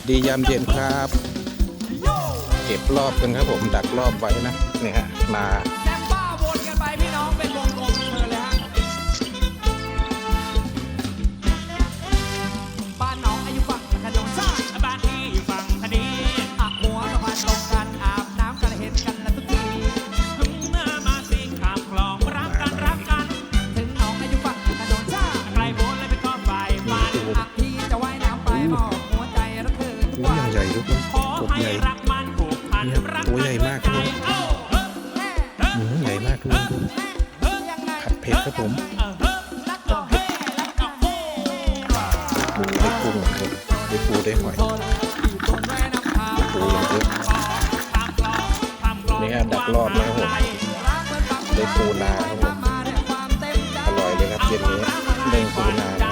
ดียามเย็นครับเก็บรอบกันครับผมดักรอบไว้นะนี่ฮะมาแซมบ้าวนกันไปพี่น้องเป็นวงกลมเชิญเลยฮะบ้านน้องอายุฝั่งถนนใช่บ้านพี่อยู่ฝั่งทะเลหัวสะพานตรงกันอาบน้ำกันเห็นกันละทุกทีถึงหน้ามาสิงข้ามคลองรักกันถึงน้องอายุฝั่งถนนใช่ใครโบนเลยไปก็ไฟฟันพี่จะว่ายน้ำไปมอบหัวใจรักเธอทุกวัน ใหญ่ทุกคนตัวใหญ่ตัวใหญ่มากครับผมใหญ่มากทุกคนดูผัดเผ็ดครับผมได้กุ้งครับได้ปูได้หอยปูอย่างเยอะนี่ฮะดักรอบนะครับผมได้ปูนาครับผมอร่อยเลยครับเย็นนี้เด้งปูนา